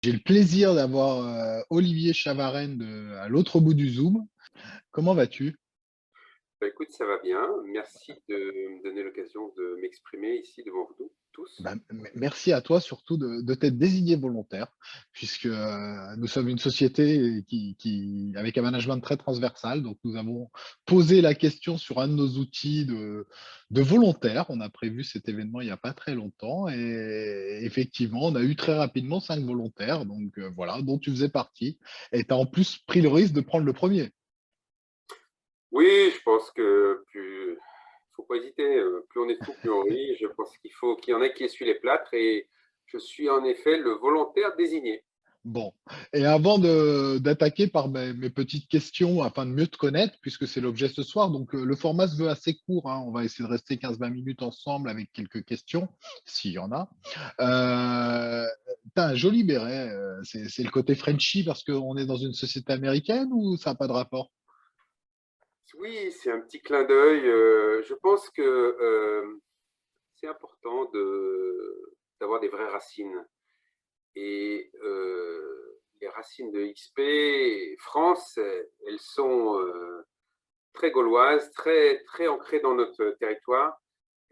J'ai le plaisir d'avoir Olivier Chavarenne à l'autre bout du Zoom. Comment vas-tu? Bah, écoute, ça va bien. Merci de me donner l'occasion de m'exprimer ici devant vous tous. Merci à toi surtout de t'être désigné volontaire, puisque nous sommes une société avec un management très transversal. Donc, nous avons posé la question sur un de nos outils de volontaires. On a prévu cet événement il n'y a pas très longtemps. Et effectivement, on a eu très rapidement 5 volontaires. Donc, voilà, dont tu faisais partie. Et tu as en plus pris le risque de prendre le premier. Oui, je pense que plus, faut pas hésiter. Plus on est fou, plus on rit. Je pense qu'il y en ait qui essuient les plâtres et je suis en effet le volontaire désigné. Bon, et avant d'attaquer par mes petites questions afin de mieux te connaître, puisque c'est l'objet ce soir, donc le format se veut assez court, hein, on va essayer de rester 15-20 minutes ensemble avec quelques questions, s'il y en a. Tu as un joli béret, c'est le côté Frenchy parce qu'on est dans une société américaine ou ça n'a pas de rapport? Oui, c'est un petit clin d'œil. Je pense que c'est important d'avoir des vraies racines. Et les racines de XP France, elles sont très gauloises, très, très ancrées dans notre territoire.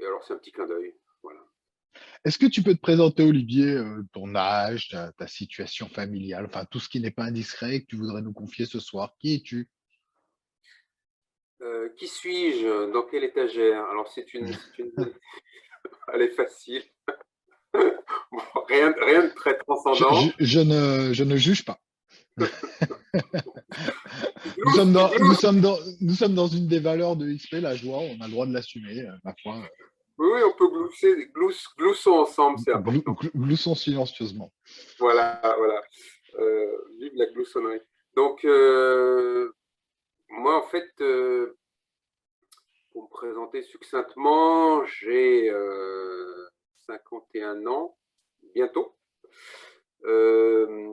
Et alors, c'est un petit clin d'œil. Voilà. Est-ce que tu peux te présenter, Olivier, ton âge, ta situation familiale, enfin tout ce qui n'est pas indiscret et que tu voudrais nous confier ce soir? Qui es-tu? Qui suis-je? Dans quelle étagère? Alors, c'est une bonne. Elle est facile. Bon, rien de très transcendant. Je ne juge pas. Tu glousses, tu glousses. Nous sommes dans une des valeurs de XP, la joie, on a le droit de l'assumer, ma foi. Oui, oui, on peut glousser. Gloussons ensemble, c'est important. Gloussons silencieusement. Voilà, voilà. Vive la gloussonnerie. Donc, moi, en fait, pour me présenter succinctement, j'ai 51 ans, bientôt. Euh,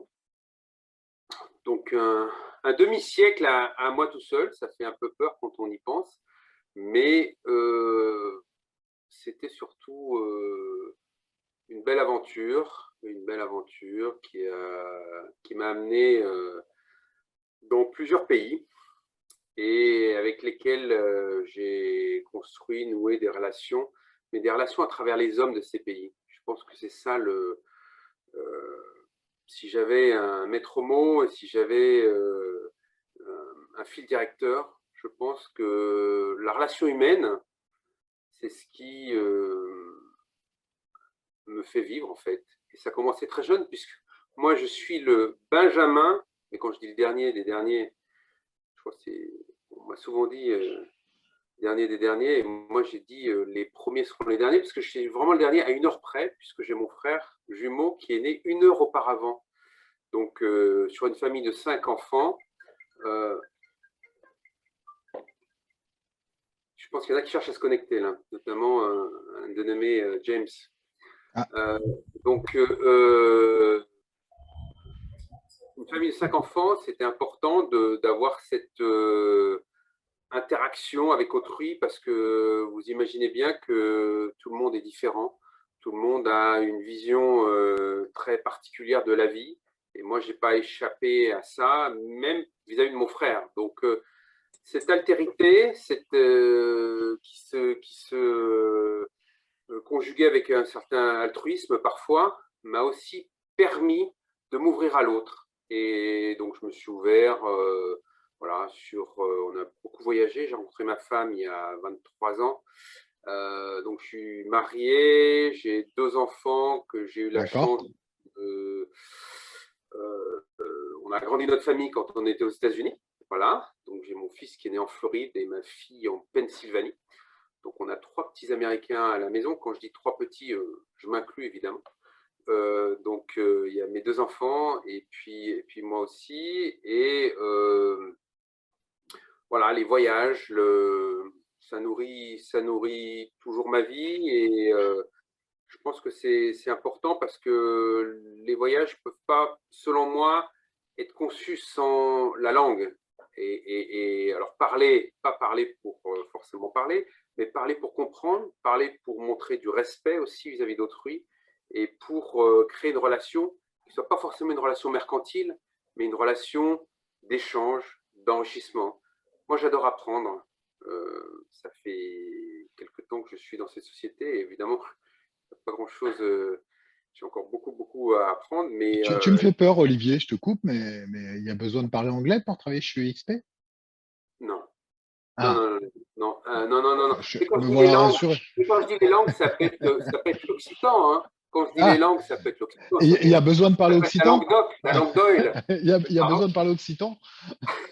donc un demi-siècle à moi tout seul, ça fait un peu peur quand on y pense, mais c'était surtout une belle aventure qui m'a amené dans plusieurs pays et avec lesquels j'ai construit, noué des relations, mais des relations à travers les hommes de ces pays. Je pense que c'est ça si j'avais un maître mot et si j'avais un fil directeur, je pense que la relation humaine, c'est ce qui me fait vivre en fait. Et ça a commencé très jeune puisque moi je suis le Benjamin, mais quand je dis le dernier des derniers, je crois que c'est, on m'a souvent dit dernier des derniers, et moi j'ai dit les premiers seront les derniers parce que je suis vraiment le dernier à 1 heure près puisque j'ai mon frère jumeau qui est né 1 heure auparavant. Donc sur une famille de 5 enfants, euh, je pense qu'il y en a qui cherchent à se connecter là, notamment un dénommé James. Ah, Euh, donc une famille de 5 enfants, c'était important d'avoir cette interaction avec autrui parce que vous imaginez bien que tout le monde est différent, tout le monde a une vision très particulière de la vie et moi j'ai pas échappé à ça, même vis-à-vis de mon frère. Donc cette altérité, qui se conjuguée avec un certain altruisme parfois, m'a aussi permis de m'ouvrir à l'autre. Et donc, je me suis ouvert, voilà, on a beaucoup voyagé. J'ai rencontré ma femme il y a 23 ans. Donc, je suis marié, j'ai 2 enfants que j'ai eu la d'accord. chance de. On a agrandi notre famille quand on était aux États-Unis. Voilà. Donc, j'ai mon fils qui est né en Floride et ma fille en Pennsylvanie. Donc on a 3 petits Américains à la maison. Quand je dis 3 petits, je m'inclus évidemment. Donc il y a mes 2 enfants et puis moi aussi. Et voilà, les voyages, ça nourrit toujours ma vie. Et je pense que c'est important parce que les voyages ne peuvent pas, selon moi, être conçus sans la langue. Et alors parler, pas parler pour forcément parler, mais parler pour comprendre, parler pour montrer du respect aussi vis-à-vis d'autrui et pour créer une relation qui ne soit pas forcément une relation mercantile, mais une relation d'échange, d'enrichissement. Moi, j'adore apprendre. Ça fait quelque temps que je suis dans cette société. Et évidemment, pas grand-chose. J'ai encore beaucoup, beaucoup à apprendre, mais Tu me fais peur, Olivier, je te coupe, mais il y a besoin de parler anglais pour travailler chez XP? non. Non, Ah, non, non, non, non, non, non. Et quand je me dis les voilà langues, rassuré. et quand je dis les langues, ça peut être l'occitan, hein. Quand je dis les Ah, langues, ça peut être l'occitan, et il y a besoin de parler ça peut être la occitan? langue d'oc, la langue d'oil. Il y a Pardon? besoin de parler occitan?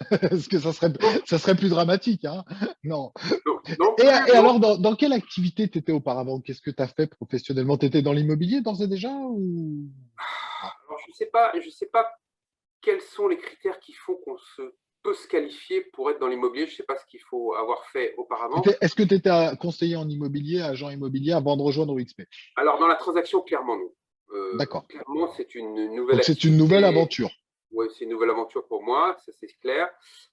Parce que Non, ça serait plus dramatique, hein? Non. non, non Et plus, non. alors, dans quelle activité tu étais auparavant? Qu'est-ce que tu as fait professionnellement? Tu étais dans l'immobilier d'ores et déjà ou... Non. Alors, je sais pas quels sont les critères qui font qu'on peut se qualifier pour être dans l'immobilier. Je ne sais pas ce qu'il faut avoir fait auparavant. Est-ce que tu étais conseiller en immobilier, agent immobilier avant de rejoindre XP? Alors, dans la transaction, clairement, non. D'accord. Clairement, c'est une nouvelle Donc, c'est une nouvelle activité. aventure. Ouais, c'est une nouvelle aventure pour moi, ça c'est clair.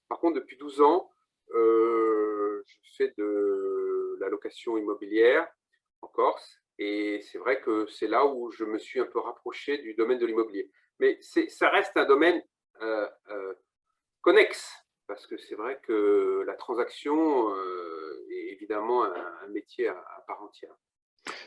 Par contre, depuis 12 ans, je fais de la location immobilière en Corse. Et c'est vrai que c'est là où je me suis un peu rapproché du domaine de l'immobilier. Mais ça reste un domaine connexe, parce que c'est vrai que la transaction est évidemment un métier à part entière.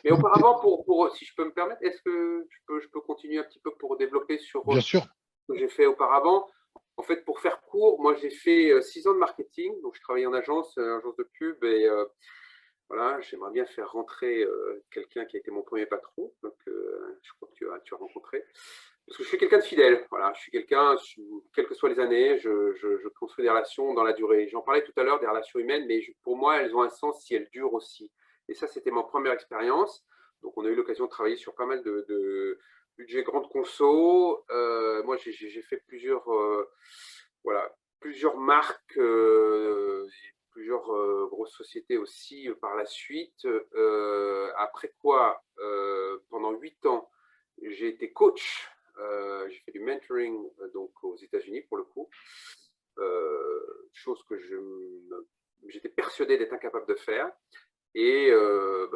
Mais Donc, auparavant, si je peux me permettre, est-ce que je peux continuer un petit peu pour développer sur bien sûr. ce que j'ai fait auparavant? En fait, pour faire court, moi j'ai fait 6 ans de marketing, donc je travaillais en agence de pub, et voilà, j'aimerais bien faire rentrer quelqu'un qui a été mon premier patron, donc je crois que tu as rencontré. Parce que je suis quelqu'un de fidèle, voilà, je suis quelqu'un, quelles que soient les années, je construis des relations dans la durée. J'en parlais tout à l'heure des relations humaines, mais pour moi, elles ont un sens si elles durent aussi. Et ça, c'était ma première expérience. Donc, on a eu l'occasion de travailler sur pas mal de budgets grandes conso. Moi, j'ai fait voilà, plusieurs marques, plusieurs grosses sociétés aussi par la suite. Après quoi, pendant 8 ans, j'ai été coach. J'ai fait du mentoring donc aux États-Unis pour le coup, chose que j'étais persuadé d'être incapable de faire. Et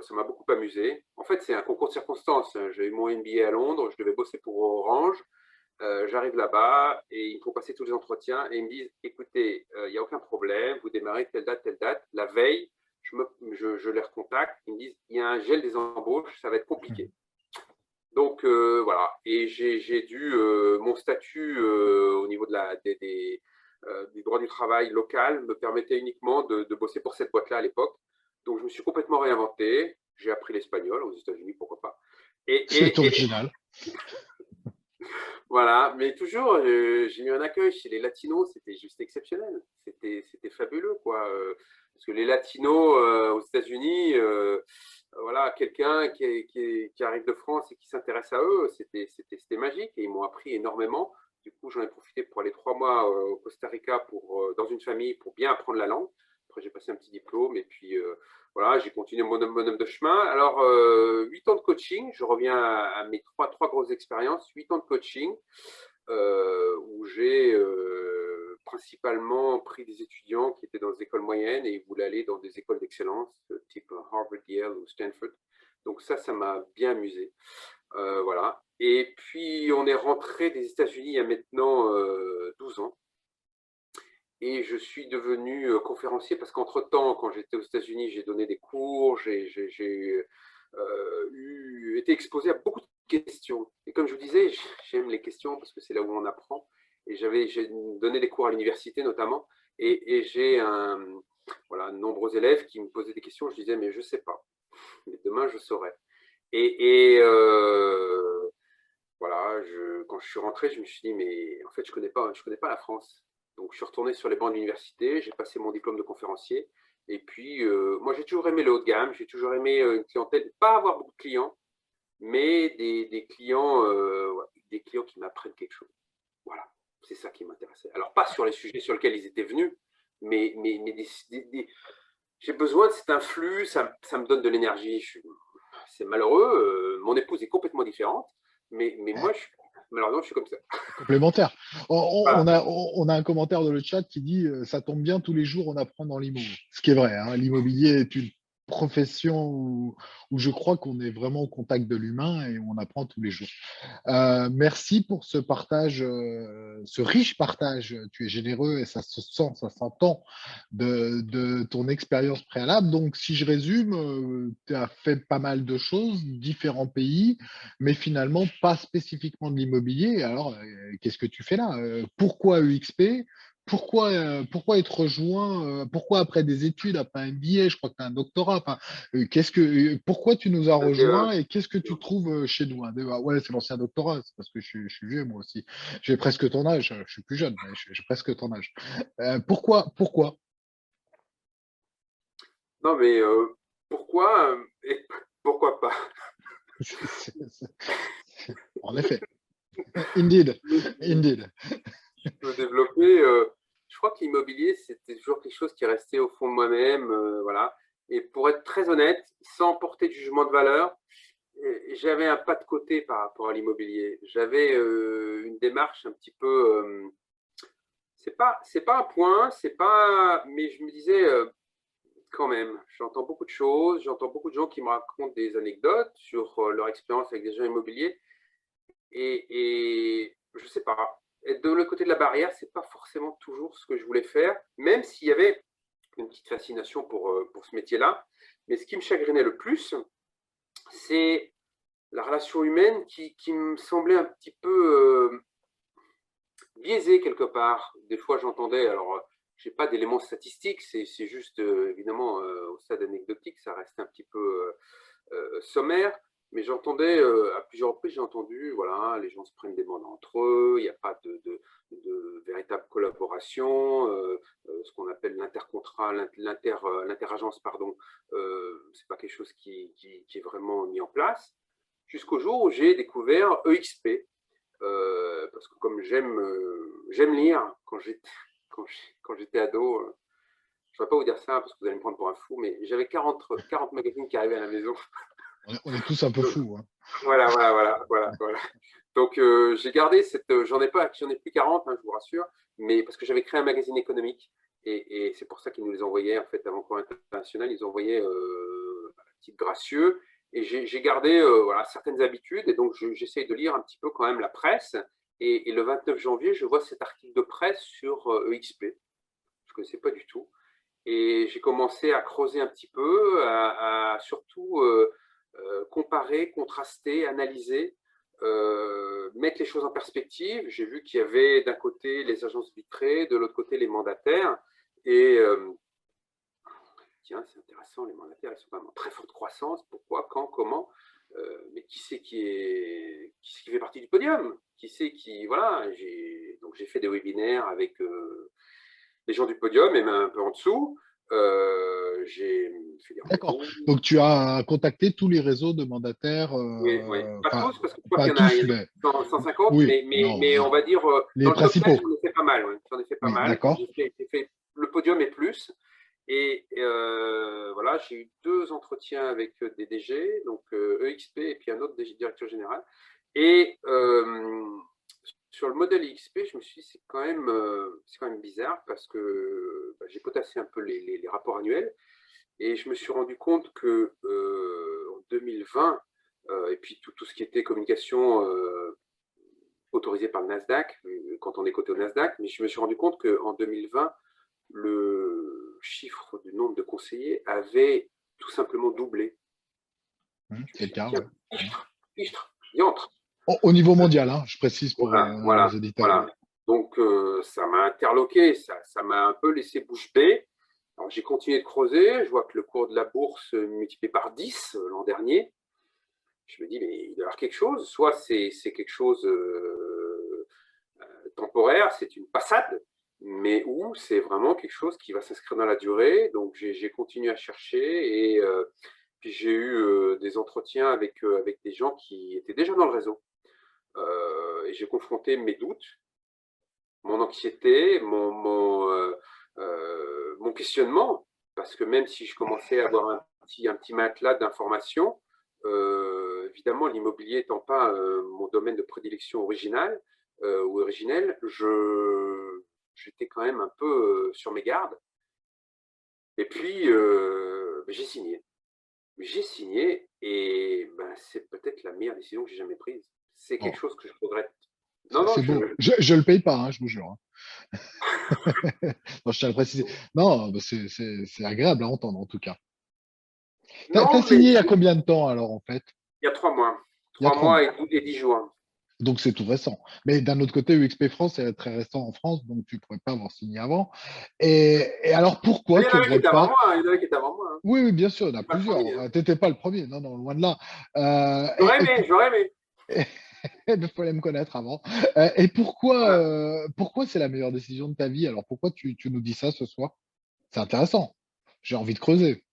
ça m'a beaucoup amusé. En fait, c'est un concours de circonstances. J'ai eu mon MBA à Londres, je devais bosser pour Orange. J'arrive là-bas et il faut passer tous les entretiens et ils me disent, écoutez, il n'y a aucun problème, vous démarrez telle date, telle date. La veille, je les recontacte, ils me disent, il y a un gel des embauches, ça va être compliqué. Donc voilà, et j'ai dû, mon statut au niveau des droits du travail local me permettait uniquement de bosser pour cette boîte-là à l'époque. Donc je me suis complètement réinventé, j'ai appris l'espagnol aux États-Unis, pourquoi pas. C'est Et original. voilà, mais toujours, j'ai eu un accueil chez les Latinos, c'était juste exceptionnel, c'était fabuleux, quoi. Parce que les Latinos aux États-Unis, voilà, quelqu'un qui arrive de France et qui s'intéresse à eux, c'était magique et ils m'ont appris énormément. Du coup, j'en ai profité pour aller 3 mois au Costa Rica dans une famille pour bien apprendre la langue. Après, j'ai passé un petit diplôme et puis voilà, j'ai continué mon homme de chemin. Alors, 8 ans de coaching, je reviens à mes trois grosses expériences. 8 ans de coaching où j'ai principalement pris des étudiants qui étaient dans des écoles moyennes et ils voulaient aller dans des écoles d'excellence type Harvard, Yale ou Stanford. Donc ça m'a bien amusé. Voilà. Et puis, on est rentré des États-Unis il y a maintenant 12 ans. Et je suis devenu conférencier parce qu'entre-temps, quand j'étais aux États-Unis, j'ai donné des cours, j'ai été exposé à beaucoup de questions. Et comme je vous disais, j'aime les questions parce que c'est là où on apprend. Et j'ai donné des cours à l'université notamment. Et j'ai voilà, de nombreux élèves qui me posaient des questions. Je disais, mais je ne sais pas. Mais demain, je saurai. Et voilà, quand je suis rentré, je me suis dit, mais en fait, je connais pas la France. Donc, je suis retourné sur les bancs de l'université, j'ai passé mon diplôme de conférencier. Et puis, moi, j'ai toujours aimé le haut de gamme, j'ai toujours aimé une clientèle, pas avoir beaucoup de clients, mais des clients qui m'apprennent quelque chose. Voilà, c'est ça qui m'intéressait. Alors, pas sur les sujets sur lesquels ils étaient venus, mais j'ai besoin de cet influx, ça me donne de l'énergie. C'est malheureux, mon épouse est complètement différente, mais moi, malheureusement, je suis comme ça. Complémentaire. Voilà. On a un commentaire dans le chat qui dit ça tombe bien, tous les jours on apprend dans l'immobilier. Ce qui est vrai, hein, l'immobilier est une profession où je crois qu'on est vraiment au contact de l'humain et on apprend tous les jours. Merci pour ce partage, ce riche partage. Tu es généreux et ça se sent, ça s'entend de ton expérience préalable. Donc, si je résume, tu as fait pas mal de choses, différents pays, mais finalement pas spécifiquement de l'immobilier. Alors, qu'est-ce que tu fais là? Pourquoi EXP? Pourquoi être rejoint? Pourquoi après des études, après un MBA, je crois que tu as un doctorat, enfin, pourquoi tu nous as rejoints et qu'est-ce que tu trouves chez nous? Ouais, c'est l'ancien doctorat, c'est parce que je suis vieux moi aussi. J'ai presque ton âge, je suis plus jeune, mais j'ai presque ton âge. Pourquoi? Non, mais pourquoi et pourquoi pas? En effet, indeed, indeed. Je peux développer. Je crois que l'immobilier, c'était toujours quelque chose qui restait au fond de moi-même, voilà. Et pour être très honnête, sans porter de jugement de valeur, j'avais un pas de côté par rapport à l'immobilier. J'avais une démarche un petit peu. C'est pas un point, c'est pas. Mais je me disais quand même, j'entends beaucoup de choses, j'entends beaucoup de gens qui me racontent des anecdotes sur leur expérience avec des gens immobiliers. Et je sais pas, être de l'autre côté de la barrière, c'est pas forcément toujours ce que je voulais faire, même s'il y avait une petite fascination pour ce métier-là. Mais ce qui me chagrinait le plus, c'est la relation humaine qui me semblait un petit peu biaisée quelque part. Des fois, j'entendais, alors, j'ai pas d'éléments statistiques, c'est juste, évidemment, au stade anecdotique, ça reste un petit peu sommaire, mais j'entendais à plusieurs reprises, j'ai entendu, voilà, les gens se prennent des mandats entre eux, il n'y a pas de véritable collaboration, ce qu'on appelle l'intercontrat, l'interagence, pardon, c'est pas quelque chose qui est vraiment mis en place. Jusqu'au jour où j'ai découvert EXP, parce que comme j'aime lire quand j'étais ado, je ne vais pas vous dire ça parce que vous allez me prendre pour un fou, mais j'avais 40 magazines qui arrivaient à la maison. On est tous un peu fous, hein. Voilà. Donc j'ai gardé cette, j'en ai plus 40, hein, je vous rassure, mais parce que j'avais créé un magazine économique et c'est pour ça qu'ils nous les envoyaient en fait avant Courrier International, ils envoyaient type gracieux et j'ai gardé voilà certaines habitudes et donc j'essaye de lire un petit peu quand même la presse et le 29 janvier je vois cet article de presse sur EXP, je ne connaissais pas du tout et j'ai commencé à creuser un petit peu, à surtout comparer, contraster, analyser, mettre les choses en perspective. J'ai vu qu'il y avait d'un côté les agences vitrées, de l'autre côté les mandataires. Et tiens, c'est intéressant, les mandataires, ils sont vraiment en très forte croissance. Pourquoi, quand, comment mais qui c'est qui fait partie du podium? Qui c'est qui. Voilà, donc j'ai fait des webinaires avec les gens du podium et même un peu en dessous. J'ai fait des D'accord. rendez-vous. Donc, tu as contacté tous les réseaux de mandataires, Oui. Pas enfin, tous, parce que je crois pas qu'il tous, y en mais a 150, oui, mais, mais, non, mais on va dire, les dans le top 10, principaux. j'en ai fait pas mal. Ouais. J'en ai fait pas Oui, mal. Donc, d'accord. j'ai fait le podium et plus. Et voilà, j'ai eu 2 entretiens avec des DG, donc EXP et puis un autre directeur général. Et sur le modèle EXP, je me suis dit, c'est quand même bizarre parce que bah, j'ai potassé un peu les rapports annuels. Et je me suis rendu compte que en 2020, et puis tout ce qui était communication autorisée par le Nasdaq, quand on est coté au Nasdaq, mais je me suis rendu compte qu'en 2020, le chiffre du nombre de conseillers avait tout simplement doublé. Je me C'est le suis dit, cas, tiens, ouais. fichtre, diantre. Au niveau mondial, hein, je précise pour nos auditeurs. Voilà. Donc, ça m'a interloqué, ça m'a un peu laissé bouche bée. Alors, j'ai continué de creuser. Je vois que le cours de la bourse multiplié par 10 l'an dernier. Je me dis, mais il doit y avoir quelque chose. Soit c'est quelque chose temporaire, c'est une passade, mais ou c'est vraiment quelque chose qui va s'inscrire dans la durée. Donc, j'ai continué à chercher et puis j'ai eu des entretiens avec des gens qui étaient déjà dans le réseau. Et j'ai confronté mes doutes, mon anxiété, mon questionnement, parce que même si je commençais à avoir un petit matelas d'informations, évidemment, l'immobilier étant pas mon domaine de prédilection original ou originel, j'étais quand même un peu sur mes gardes. Et puis, j'ai signé. j'ai signé et ben, c'est peut-être la meilleure décision que j'ai jamais prise. C'est quelque Oh, chose que je regrette. Non, non, c'est beau. Je le paye pas, hein, je vous jure, hein. Non, je tiens à le préciser. Non, bah, c'est agréable à entendre en tout cas. T'as non, mais signé il y a combien de temps alors en fait? il y a 3 mois. Il y a Trois trois mois mois. et 10 jours. Donc c'est tout récent. Mais d'un autre côté, UXP France c'est très récent en France, donc tu pourrais pas avoir signé avant. Et alors Ah, pourquoi il y en tu avait qui regrettes étaient avant pas? moi, hein, il y en avait qui étaient avant moi, hein. Oui, oui, bien sûr, il y en a Je suis pas le premier, plusieurs. hein. T'étais pas le premier, non, non, loin de là. J'aurais aimé, j'aurais aimé. Il fallait me connaître avant. Et Voilà. pourquoi c'est la meilleure décision de ta vie? Alors pourquoi tu nous dis ça ce soir? C'est intéressant. J'ai envie de creuser.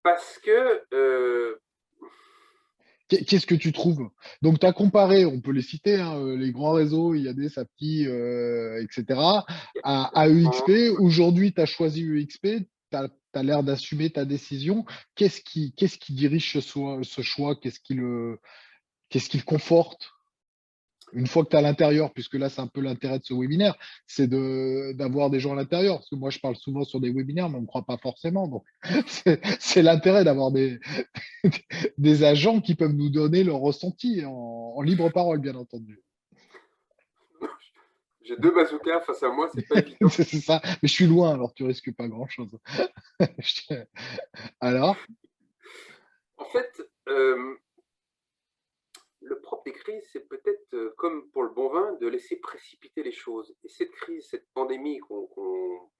Parce que Qu'est-ce que tu trouves? Donc, tu as comparé, on peut les citer, hein, les grands réseaux, IAD, SAPTI, etc., à EXP. Aujourd'hui, tu as choisi EXP, tu as l'air d'assumer ta décision. Qu'est-ce qui dirige ce choix? Qu'est-ce qui le conforte? Une fois que tu es à l'intérieur, puisque là, c'est un peu l'intérêt de ce webinaire, c'est d'avoir des gens à l'intérieur. Parce que moi, je parle souvent sur des webinaires, mais on ne me croit pas forcément. Donc, c'est l'intérêt d'avoir des agents qui peuvent nous donner leur ressenti en libre parole, bien entendu. j'ai 2 bazookas face à moi, c'est pas évident. C'est ça. Mais je suis loin, alors tu risques pas grand-chose. Alors, En fait, le propre des crises, c'est peut-être, comme pour le bon vin, de laisser précipiter les choses. Et cette crise, cette pandémie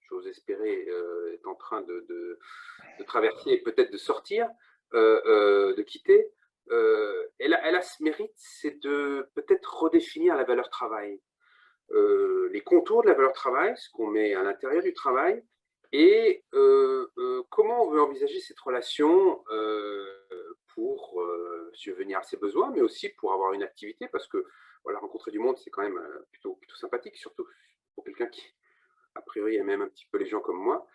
j'ose espérer, est en train de traverser et peut-être de sortir, de quitter, elle a ce mérite, c'est de peut-être redéfinir la valeur travail. Les contours de la valeur travail, ce qu'on met à l'intérieur du travail, et comment on veut envisager cette relation pour subvenir à ses besoins, mais aussi pour avoir une activité, parce que voilà, rencontrer du monde, c'est quand même plutôt sympathique, surtout pour quelqu'un qui, a priori, aime même un petit peu les gens comme moi.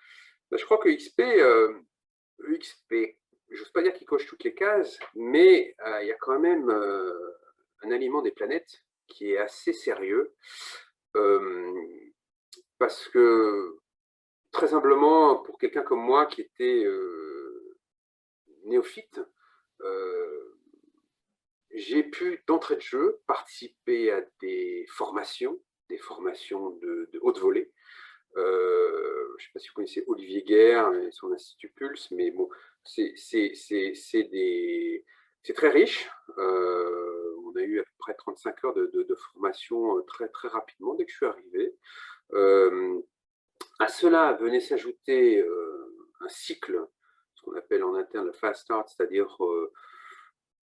Ben, je crois que XP, je n'ose pas dire qu'il coche toutes les cases, mais il y a quand même un alignement des planètes qui est assez sérieux. Parce que, très humblement, pour quelqu'un comme moi qui était néophyte, euh, j'ai pu d'entrée de jeu participer à des formations de haute volée. Je ne sais pas si vous connaissez Olivier Guerre et son Institut Pulse, mais bon, c'est très riche. On a eu à peu près 35 heures de formation très, très rapidement dès que je suis arrivé. À cela venait s'ajouter un cycle, ce qu'on appelle en interne le fast start, c'est-à-dire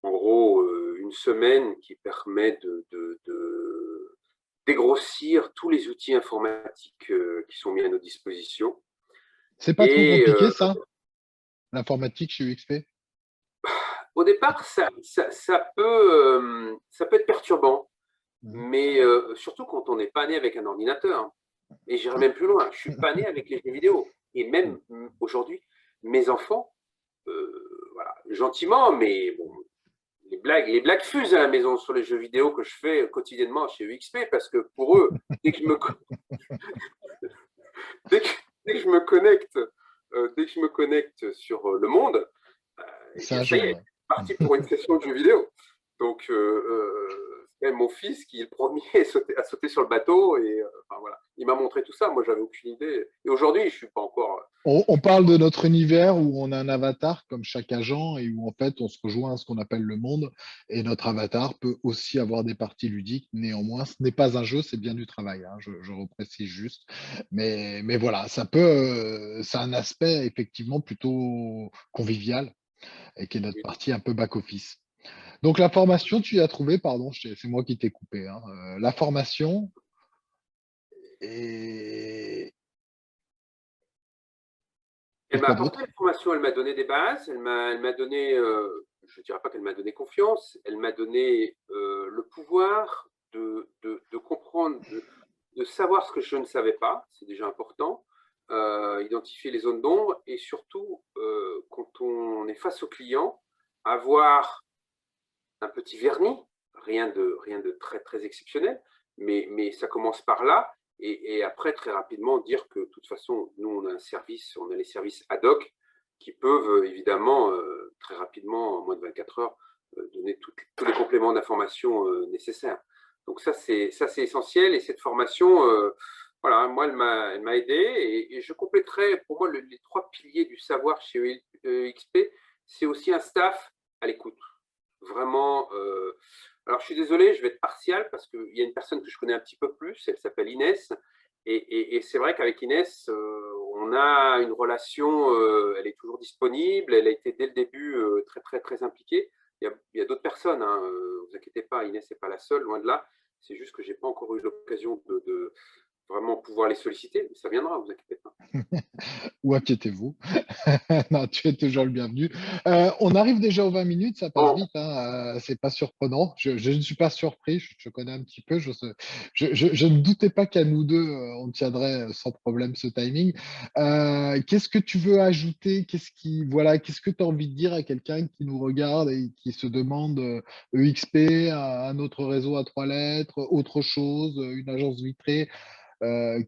en gros une semaine qui permet de dégrossir tous les outils informatiques qui sont mis à nos dispositions. c'est pas trop Et compliqué, ça, l'informatique chez UXP? au départ, ça peut être perturbant, Mhm. mais surtout quand on n'est pas né avec un ordinateur. Et j'irai même plus loin, je suis pas né avec les jeux vidéo. Et même aujourd'hui, mes enfants, voilà, gentiment, mais bon, les blagues fusent à la maison sur les jeux vidéo que je fais quotidiennement chez UXP, parce que pour eux, dès que je me, dès que, dès que je me connecte, dès que je me connecte sur le monde, eh bien Ça ça y joue, est, ouais. parti pour une session de jeux vidéo. Donc, c'est même mon fils qui est le premier à sauter sur le bateau. Et enfin, voilà, il m'a montré tout ça. Moi, j'avais aucune idée. Et aujourd'hui, je suis pas encore. On parle de notre univers où on a un avatar comme chaque agent et où en fait on se rejoint à ce qu'on appelle le monde et notre avatar peut aussi avoir des parties ludiques. Néanmoins, ce n'est pas un jeu, c'est bien du travail, hein, je reprécise juste. Mais voilà, c'est un aspect effectivement plutôt convivial et qui est notre partie un peu back-office. Donc la formation, tu y as trouvé, pardon, c'est moi qui t'ai coupé, hein, la formation et, Elle et m'a quoi apporté d'autre? l'information, elle m'a donné des bases, elle m'a donné, je ne dirais pas qu'elle m'a donné confiance, elle m'a donné le pouvoir de comprendre, de savoir ce que je ne savais pas, c'est déjà important, identifier les zones d'ombre et surtout, quand on est face au client, avoir un petit vernis, rien de très, très exceptionnel, mais ça commence par là. Et après, très rapidement, dire que de toute façon, nous, on a les services ad hoc qui peuvent évidemment très rapidement, en moins de 24 heures, donner tous les compléments d'information nécessaires. Donc ça, c'est essentiel. Et cette formation, voilà, moi, elle m'a aidé. Et je compléterai, pour moi, les 3 piliers du savoir chez EXP, c'est aussi un staff à l'écoute. Vraiment. Alors, je suis désolé, je vais être partial parce qu'il y a une personne que je connais un petit peu plus, elle s'appelle Inès. Et c'est vrai qu'avec Inès, on a une relation, elle est toujours disponible, elle a été dès le début très, très, très impliquée. Il y a d'autres personnes, hein, vous inquiétez pas, Inès n'est pas la seule, loin de là. C'est juste que je n'ai pas encore eu l'occasion de vraiment pouvoir les solliciter, mais ça viendra, vous inquiétez pas. Ou inquiétez-vous. Non, tu es toujours le bienvenu. On arrive déjà aux 20 minutes, ça passe Bon, vite, hein, c'est pas surprenant. Je ne suis pas surpris, je te connais un petit peu. Je ne doutais pas qu'à nous deux, on tiendrait sans problème ce timing. Qu'est-ce que tu veux ajouter? Qu'est-ce que tu as envie de dire à quelqu'un qui nous regarde et qui se demande EXP, un autre réseau à 3 lettres, autre chose, une agence vitrée?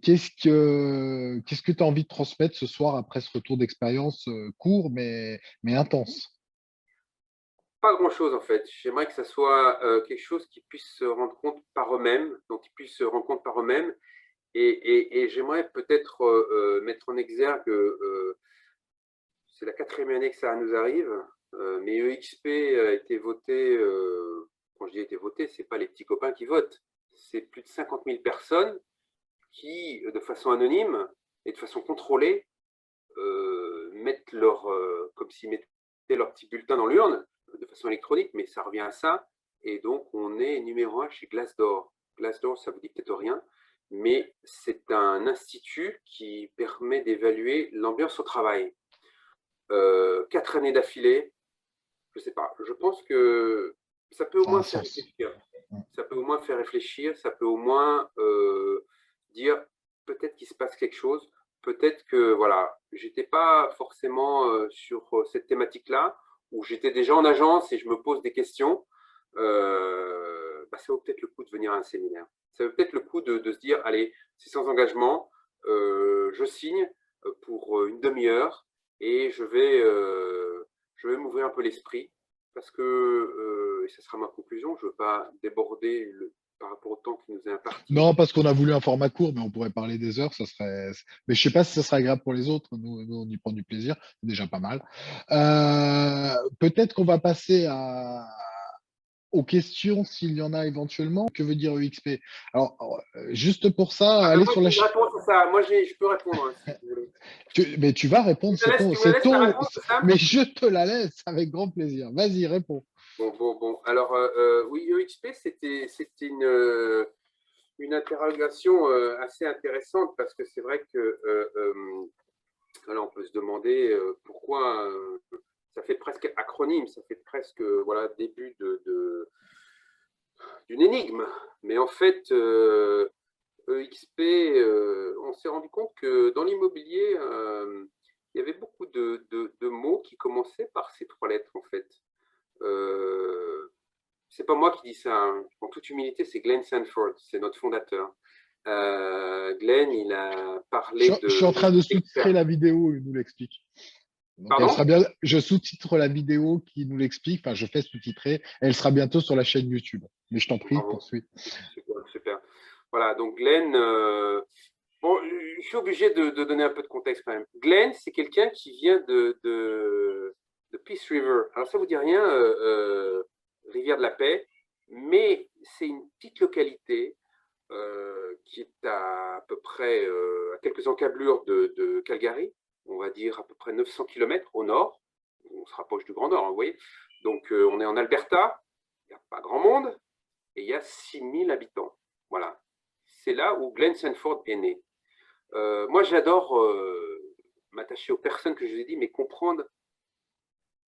Qu'est-ce que tu as envie de transmettre ce soir après ce retour d'expérience court mais intense? pas grand-chose en fait. J'aimerais que ça soit quelque chose qu'ils puissent se rendre compte par eux-mêmes, dont ils puissent se rendre compte par eux-mêmes. Et j'aimerais peut-être mettre en exergue, c'est la 4e année que ça nous arrive, mais EXP a été voté, quand je dis a été voté, ce n'est pas les petits copains qui votent, c'est plus de 50 000 personnes qui, de façon anonyme et de façon contrôlée, mettent comme s'ils mettaient leur petit bulletin dans l'urne, de façon électronique, mais ça revient à ça. Et donc, on est numéro 1 chez Glassdoor. Glassdoor, ça vous dit peut-être rien, mais c'est un institut qui permet d'évaluer l'ambiance au travail. 4 années d'affilée, je ne sais pas. Je pense que ça peut au Ça a moins un faire sens. réfléchir. Ça peut au moins faire réfléchir, ça peut au moins dire peut-être qu'il se passe quelque chose, peut-être que voilà, j'étais pas forcément sur cette thématique-là, où j'étais déjà en agence et je me pose des questions. Ça vaut peut-être le coup de venir à un séminaire. Ça vaut peut-être le coup de se dire, allez, c'est sans engagement, je signe pour une demi-heure et je vais m'ouvrir un peu l'esprit parce que, et ce sera ma conclusion, je ne veux pas déborder par rapport au temps qui nous est imparti. Non, parce qu'on a voulu un format court, mais on pourrait parler des heures, mais je sais pas si ça serait agréable pour les autres. Nous, on y prend du plaisir, c'est déjà pas mal. Peut-être qu'on va passer aux questions s'il y en a éventuellement. Que veut dire EXP? Alors, juste pour ça, allez Moi, sur j'ai la une réponse à ça. Moi, je peux répondre hein, si vous voulez. mais tu vas répondre, Tu me laisses la réponse, Sam. mais je te la laisse avec grand plaisir. Vas-y, réponds. Bon. Alors, oui, EXP, c'était une interrogation assez intéressante parce que c'est vrai que alors on peut se demander pourquoi ça fait presque acronyme, ça fait presque voilà début d'une énigme. Mais en fait, EXP, on s'est rendu compte que dans l'immobilier, il y avait beaucoup de mots qui commençaient par ces 3 lettres en fait. C'est pas moi qui dis ça, hein. En toute humilité, c'est Glenn Sanford, c'est notre fondateur. Glenn, il a parlé Je suis en train de sous-titrer d'expert. la vidéo, il nous l'explique. Donc, elle sera Pardon? bien. Je sous-titre la vidéo qui nous l'explique. Enfin, je fais sous-titrer. Elle sera bientôt sur la chaîne YouTube. Mais je t'en prie, Bravo. poursuis. Super, super. Voilà, donc Glenn, bon, je suis obligé de donner un peu de contexte quand même. Glenn, c'est quelqu'un qui vient de Peace River. Alors ça vous dit rien, rivière de la Paix, mais c'est une petite localité qui est à peu près à quelques encablures de Calgary, on va dire à peu près 900 km au nord. On se rapproche du Grand Nord, hein, vous voyez. Donc on est en Alberta, il n'y a pas grand monde, et il y a 6000 habitants. Voilà. C'est là où Glenn Sanford est né. Moi, j'adore m'attacher aux personnes que je vous ai dit, mais comprendre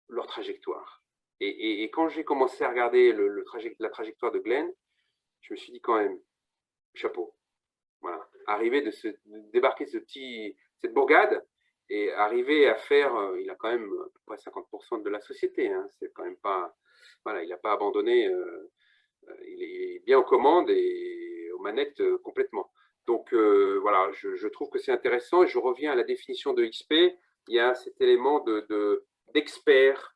leur trajectoire. Et quand j'ai commencé à regarder la trajectoire de Glenn, je me suis dit quand même, chapeau. Voilà. Arriver de débarquer cette bourgade et arriver à faire, il a quand même à peu près 50% de la société. Hein, c'est quand même pas, voilà, il n'a pas abandonné. Il est bien aux commandes et aux manettes complètement. Donc voilà, je trouve que c'est intéressant et je reviens à la définition de XP. Il y a cet élément d'expert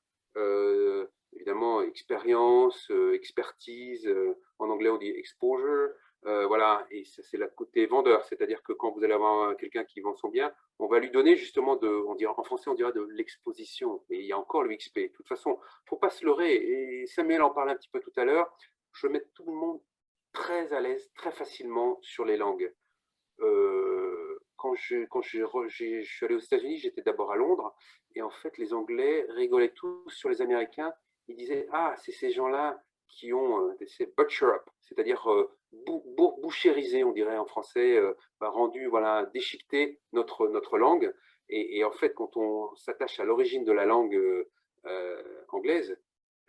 expérience, expertise. En anglais, on dit exposure. Voilà, et ça, c'est le côté vendeur. C'est-à-dire que quand vous allez avoir quelqu'un qui vend son bien, on va lui donner justement en français, on dirait de l'exposition. Et il y a encore le XP. De toute façon, il ne faut pas se leurrer. Et Samuel en parlait un petit peu tout à l'heure. Je veux mettre tout le monde très à l'aise, très facilement sur les langues. Quand je suis allé aux États-Unis, j'étais d'abord à Londres, et en fait, les Anglais rigolaient tous sur les Américains. Ils disaient, ah, c'est ces gens-là qui ont ces butcher up, c'est-à-dire bouchérisé, on dirait en français, rendu, voilà, déchiqueté notre langue. Et en fait, quand on s'attache à l'origine de la langue anglaise,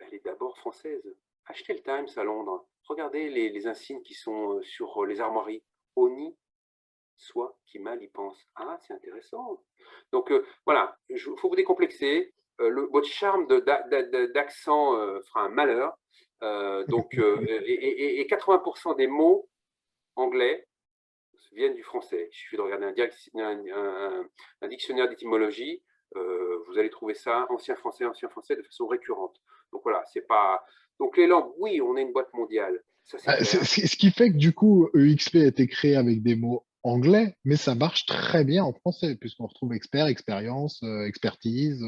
elle est d'abord française. Achetez le Times à Londres. Regardez les insignes qui sont sur les armoiries. Oni, soit qui mal y pense. Ah, c'est intéressant. Donc voilà, il faut vous décomplexer. Votre charme d'accent fera un malheur. Et 80% des mots anglais viennent du français. Il suffit de regarder un dictionnaire d'étymologie. Vous allez trouver ça, ancien français, de façon récurrente. Donc voilà, c'est pas. Donc les langues, oui, on est une boîte mondiale. Ça, c'est clair. Ce qui fait que du coup, EXP a été créé avec des mots anglais, mais ça marche très bien en français, puisqu'on retrouve expert, expérience, expertise,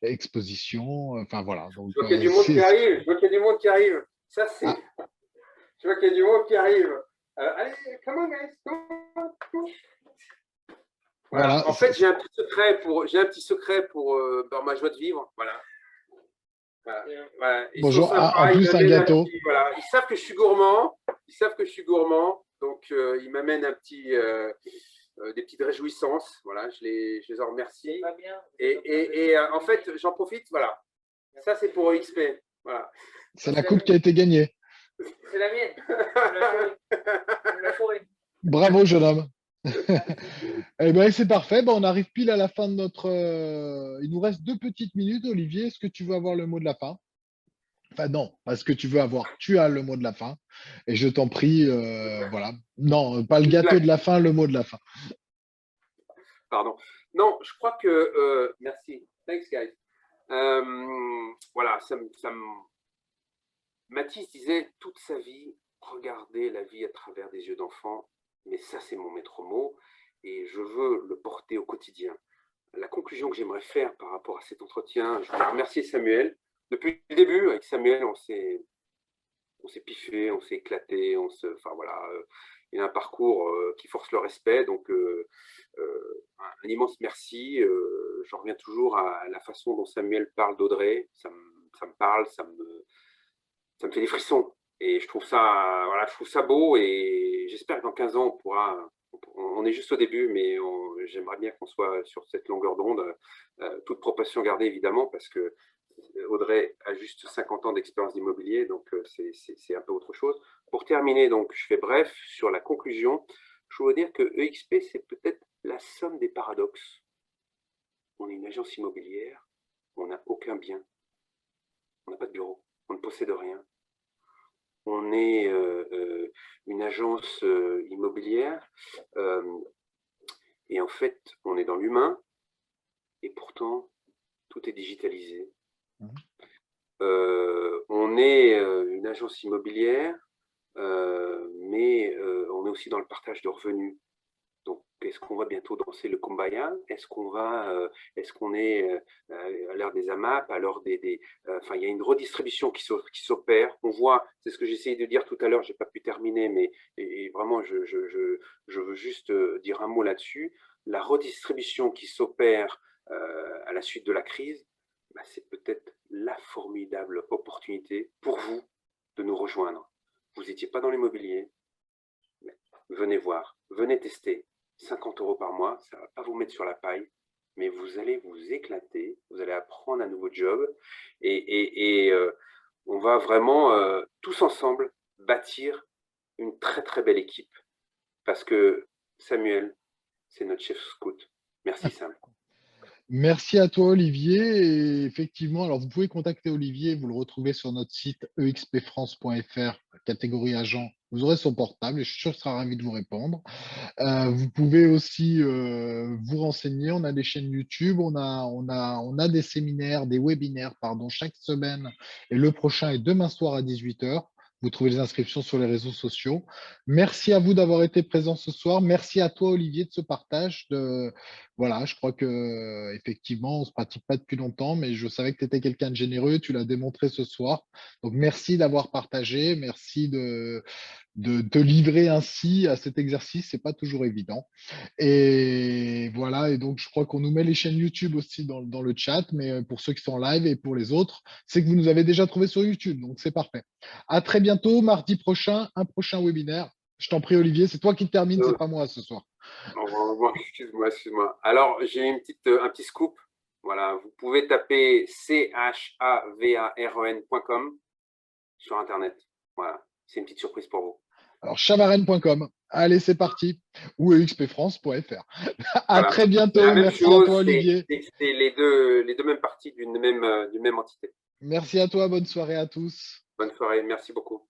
exposition, enfin voilà. Donc, Je vois qu'il y a du monde qui arrive. Je vois qu'il y a du monde qui arrive. Ça, c'est. Ah, Je vois qu'il y a du monde qui arrive. Allez, come on, guys. Come on. Voilà. voilà. En fait, j'ai un petit secret pour dans ma joie de vivre. Voilà. Voilà. Ils Bonjour. sont Ah, en sympas, ils plus, donnent un des gâteau. applis, voilà. Ils savent que je suis gourmand. Ils savent que je suis gourmand. Donc, ils m'amènent des petites réjouissances. Voilà, je les en remercie. Et en fait, j'en profite. Voilà. Ça, c'est pour XP. Voilà. C'est la coupe qui a été gagnée. C'est la mienne. La forêt. Bravo, jeune homme. Eh ben, c'est parfait. Ben, on arrive pile à la fin de notre. Il nous reste 2 petites minutes, Olivier. Est-ce que tu veux avoir le mot de la fin? Enfin, non, parce que tu veux avoir. Tu as le mot de la fin. Et je t'en prie, voilà. Non, pas le gâteau de la fin, le mot de la fin. Pardon. Non, je crois que. Merci. Thanks, guys. Voilà, Mathis disait toute sa vie, regarder la vie à travers des yeux d'enfant, mais ça, c'est mon maître mot, et je veux le porter au quotidien. La conclusion que j'aimerais faire par rapport à cet entretien, je voulais remercier Samuel. Depuis le début, avec Samuel, on s'est piffé, on s'est éclaté, enfin voilà, il a un parcours qui force le respect, donc un immense merci. J'en reviens toujours à la façon dont Samuel parle d'Audrey, ça me parle, ça me fait des frissons. Et je trouve ça beau, et j'espère que dans 15 ans, on est juste au début, mais j'aimerais bien qu'on soit sur cette longueur d'onde, toute proportion gardée évidemment, parce que Audrey a juste 50 ans d'expérience d'immobilier, donc c'est un peu autre chose. Pour terminer, donc, je fais bref sur la conclusion. Je voudrais dire que EXP, c'est peut-être la somme des paradoxes. On est une agence immobilière, on n'a aucun bien, on n'a pas de bureau, on ne possède rien. On est une agence immobilière, et en fait, on est dans l'humain, et pourtant, tout est digitalisé. On est une agence immobilière, mais on est aussi dans le partage de revenus. Donc, est-ce qu'on va bientôt danser le kumbaya? Est-ce qu'on est à l'heure des AMAP, à l'heure enfin, il y a une redistribution qui s'opère. On voit, c'est ce que j'essayais de dire tout à l'heure, j'ai pas pu terminer, mais vraiment, je veux juste dire un mot là-dessus. La redistribution qui s'opère à la suite de la crise, bah, c'est peut-être la formidable opportunité pour vous de nous rejoindre. Vous n'étiez pas dans l'immobilier, venez voir, venez tester. 50 € par mois, ça ne va pas vous mettre sur la paille, mais vous allez vous éclater, vous allez apprendre un nouveau job, et on va vraiment tous ensemble bâtir une très très belle équipe. Parce que Samuel, c'est notre chef scout. Merci Sam. Merci à toi, Olivier. Et effectivement, alors vous pouvez contacter Olivier, vous le retrouvez sur notre site expfrance.fr. catégorie agent, vous aurez son portable et je suis sûr qu'il sera ravi de vous répondre. Vous pouvez aussi vous renseigner. On a des chaînes YouTube, on a des séminaires, des webinaires, pardon, chaque semaine. Et le prochain est demain soir à 18h. Vous trouvez les inscriptions sur les réseaux sociaux. Merci à vous d'avoir été présent ce soir. Merci à toi, Olivier, de ce partage. Voilà, je crois que effectivement, on ne se pratique pas depuis longtemps, mais je savais que tu étais quelqu'un de généreux. Tu l'as démontré ce soir. Donc, merci d'avoir partagé. Merci de te livrer ainsi à cet exercice. C'est pas toujours évident. Et voilà, et donc je crois qu'on nous met les chaînes YouTube aussi dans le chat, mais pour ceux qui sont en live et pour les autres, c'est que vous nous avez déjà trouvé sur YouTube, donc c'est parfait. À très bientôt, mardi prochain, un prochain webinaire. Je t'en prie, Olivier, c'est toi qui termine, c'est pas moi ce soir. Bon, excuse-moi. Alors, j'ai un petit scoop. Voilà, vous pouvez taper chavaren.com sur Internet. Voilà, c'est une petite surprise pour vous. Alors, chavaren.com. Allez, c'est parti. Ou expfrance.fr. À Voilà. très bientôt. La même Merci chose, à toi, Olivier. C'est les deux mêmes parties d'une même entité. Merci à toi. Bonne soirée à tous. Bonne soirée, merci beaucoup.